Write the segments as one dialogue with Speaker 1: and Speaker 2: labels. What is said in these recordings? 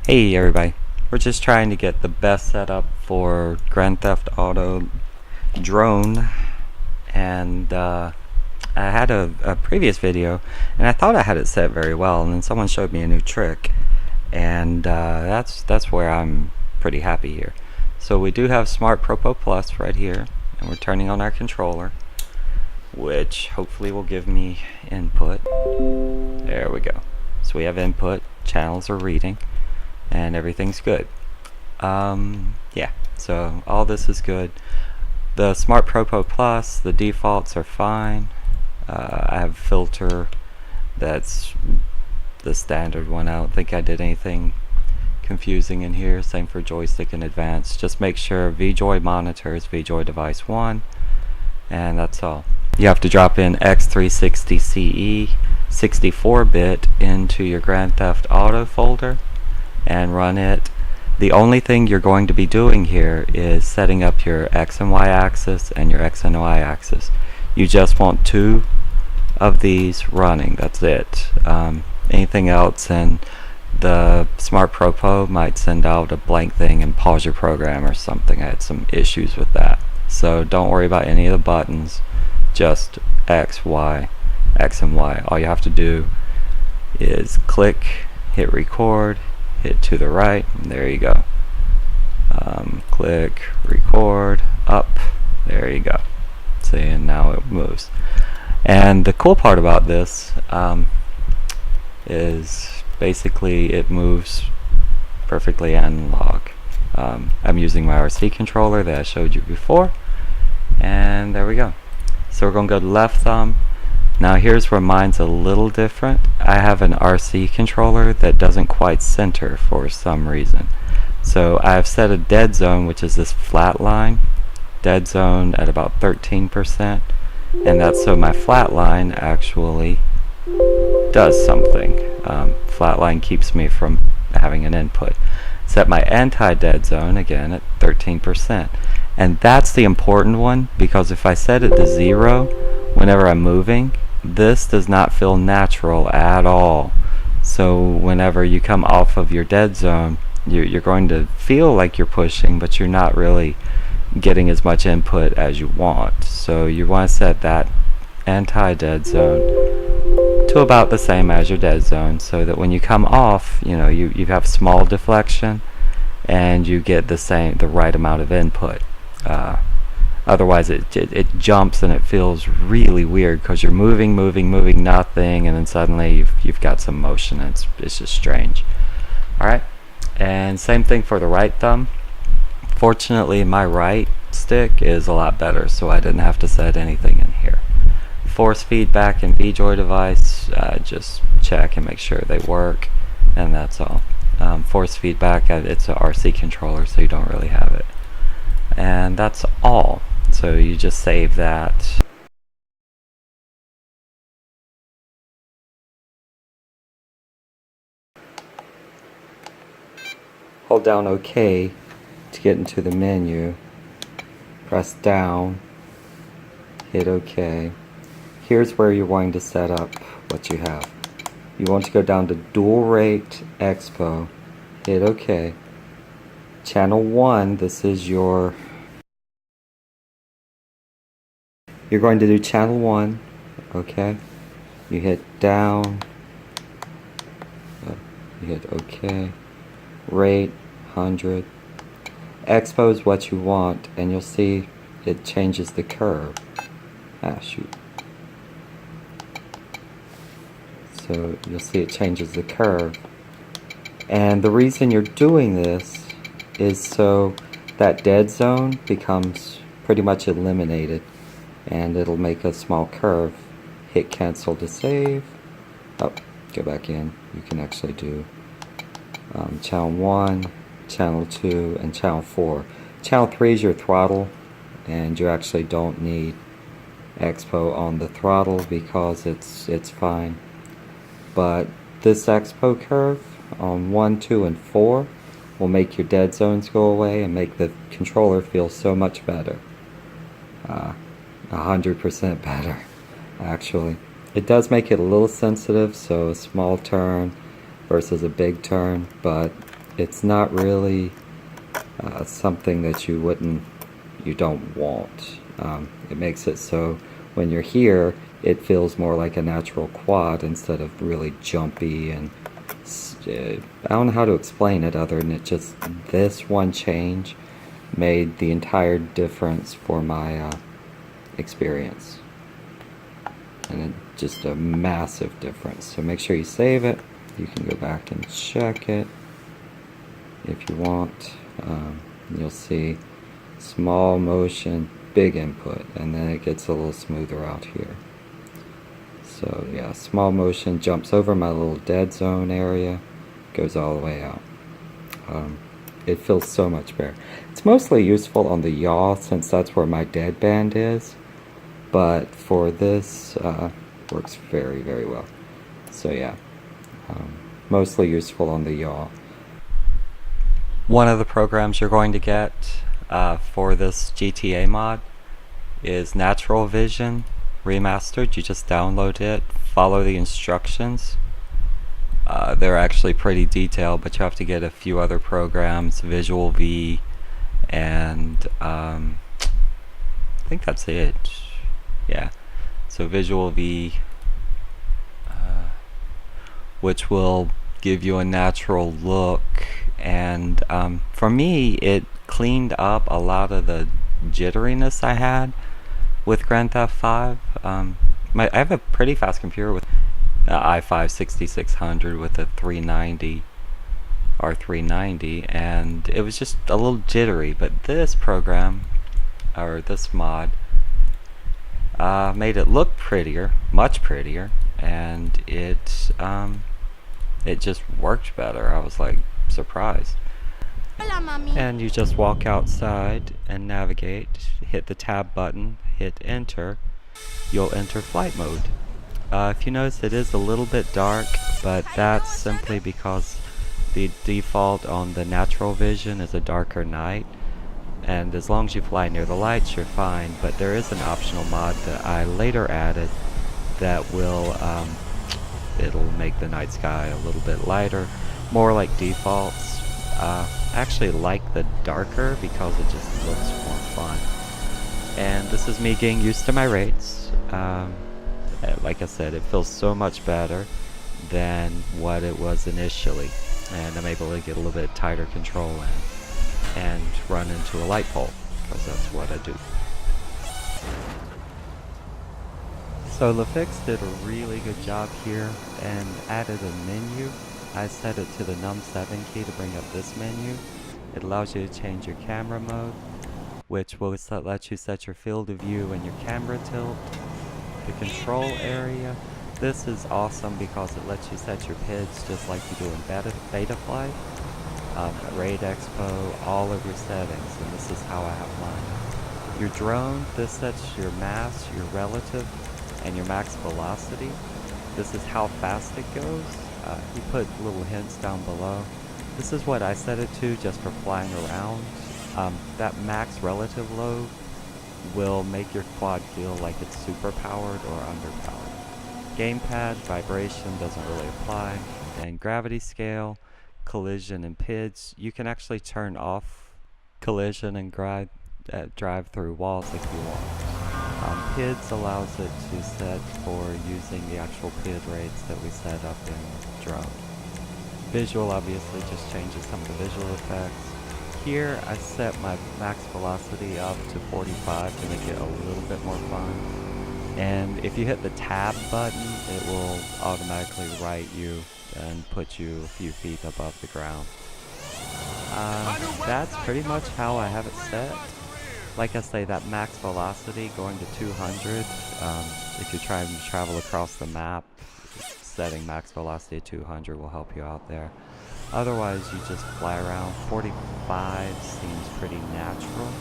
Speaker 1: Hey everybody, we're just trying to get the best setup for Grand Theft Auto drone, and I had a previous video and I thought I had it set very well, and then someone showed me a new trick, and that's where I'm pretty happy here. So we do have Smartpropo Plus right here, and we're turning on our controller, which hopefully will give me input. There we go. So we have input, channels are reading, and everything's good. Yeah, so all this is good. The Smartpropo Plus, the defaults are fine. I have filter that's the standard one. I don't think I did anything confusing in here. Same for joystick and advanced. Just make sure VJoy monitor is VJoy device 1, and that's all. You have to drop in X360ce 64-bit into your Grand Theft Auto folder and run it. The only thing you're going to be doing here is setting up your X and Y axis and your X and Y axis. You just want 2 of these running, that's it. Anything else, and the Smartpropo might send out a blank thing and pause your program or something. I had some issues with that. So don't worry about any of the buttons, just X, Y, X and Y. All you have to do is click, hit record, hit to the right, and there you go. Click, record, up, there you go. See, and now it moves. And the cool part about this is basically it moves perfectly analog. I'm using my RC controller that I showed you before, and there we go. So we're going to go to left thumb. Now here's where mine's a little different. I have an RC controller that doesn't quite center for some reason. So I've set a dead zone, which is this flat line, dead zone at about 13%, and that's so my flat line actually does something. Flat line keeps me from having an input. Set my anti-dead zone again at 13%, and that's the important one, because if I set it to 0 whenever I'm moving, this does not feel natural at all. So whenever you come off of your dead zone, you're going to feel like you're pushing, but you're not really getting as much input as you want. So you want to set that anti-dead zone to about the same as your dead zone, so that when you come off, you know, you have small deflection and you get the right amount of input. Otherwise it jumps and it feels really weird, because you're moving nothing, and then suddenly you've got some motion. It's just strange. Alright, and same thing for the right thumb. Fortunately my right stick is a lot better, so I didn't have to set anything in here. Force feedback and VJoy device, just check and make sure they work, and that's all. Force feedback, it's a RC controller, so you don't really have it. And that's all. So you just save that. Hold down OK to get into the menu. Press down. Hit OK. Here's where you're wanting to set up what you have. You want to go down to dual rate Expo. Hit OK. Channel 1, this is your... You're going to do channel 1, okay? You hit down, you hit OK, rate 100. Expo is what you want, and you'll see it changes the curve. Ah, shoot. So you'll see it changes the curve. And the reason you're doing this is so that dead zone becomes pretty much eliminated, and it'll make a small curve. Hit cancel to save. Oh, go back in. You can actually do channel 1, channel 2, and channel 4. Channel 3 is your throttle, and you actually don't need Expo on the throttle because it's fine. But this Expo curve on 1, 2, and 4 will make your dead zones go away and make the controller feel so much better. 100% better, actually. It does make it a little sensitive, so a small turn versus a big turn, but it's not really something that you don't want. It makes it so when you're here, it feels more like a natural quad instead of really jumpy. And I don't know how to explain it other than it just, this one change made the entire difference for my experience. And just a massive difference. So make sure you save it. You can go back and check it if you want. You'll see small motion, big input, and then it gets a little smoother out here. So yeah, small motion jumps over my little dead zone area, goes all the way out. It feels so much better. It's mostly useful on the yaw since that's where my dead band is, but for this, works very, very well. So yeah, mostly useful on the yaw. One of the programs you're going to get for this GTA mod is NaturalVision Remastered. You just download it, follow the instructions. They're actually pretty detailed, but you have to get a few other programs, Visual V, and I think that's it. Yeah, so Visual V, which will give you a natural look, and for me it cleaned up a lot of the jitteriness I had with Grand Theft 5. I have a pretty fast computer with i5-6600 with a 390 R390, and it was just a little jittery, but this program, or this mod, made it look prettier, much prettier, and it just worked better. I was like surprised.
Speaker 2: Hola, mommy.
Speaker 1: And you just walk outside and navigate, hit the tab button, hit enter, you'll enter flight mode. If you notice, it is a little bit dark, but that's simply because the default on the NaturalVision is a darker night, and as long as you fly near the lights you're fine. But there is an optional mod that I later added that will it'll make the night sky a little bit lighter, more like defaults. I actually like the darker because it just looks more fun. And this is me getting used to my rates. Like I said, it feels so much better than what it was initially, and I'm able to get a little bit tighter control in and run into a light pole, because that's what I do. So LeFix did a really good job here and added a menu. I set it to the num7 key to bring up this menu. It allows you to change your camera mode, which will let you set your field of view and your camera tilt. The control area, this is awesome because it lets you set your PIDs just like you do in beta flight. Raid Expo, all of your settings, and this is how I have mine. Your drone, this sets your mass, your relative, and your max velocity. This is how fast it goes. You put little hints down below. This is what I set it to just for flying around. That max relative load will make your quad feel like it's super powered or underpowered. Gamepad, vibration doesn't really apply. And gravity scale, collision, and PIDs, you can actually turn off collision and drive through walls if you want. PIDs allows it to set for using the actual PID rates that we set up in drone. Visual obviously just changes some of the visual effects. Here I set my max velocity up to 45 to make it a little bit more fun. And if you hit the tab button, it will automatically right you and put you a few feet above the ground. That's pretty much how I have it set. Like I say, that max velocity going to 200, if you're trying to travel across the map, setting max velocity at 200 will help you out there. Otherwise, you just fly around. 45 seems pretty natural.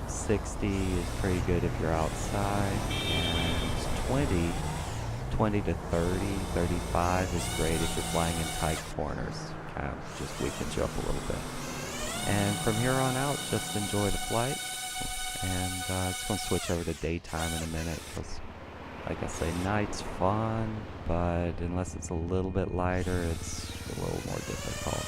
Speaker 1: 60 is pretty good if you're outside, and 20 to 30, 35 is great if you're flying in tight corners. Kind of just weakens you up a little bit. And from here on out, just enjoy the flight. And it's going to switch over to daytime in a minute, because like I say, night's fun, but unless it's a little bit lighter, it's a little more difficult.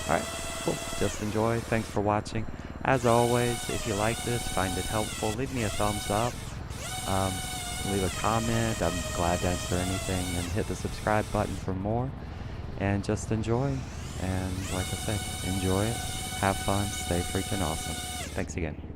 Speaker 1: Alright, cool. Just enjoy. Thanks for watching. As always, if you like this, find it helpful, leave me a thumbs up. Leave a comment. I'm glad to answer anything. And hit the subscribe button for more. And just enjoy. And like I said, enjoy it. Have fun. Stay freaking awesome. Thanks again.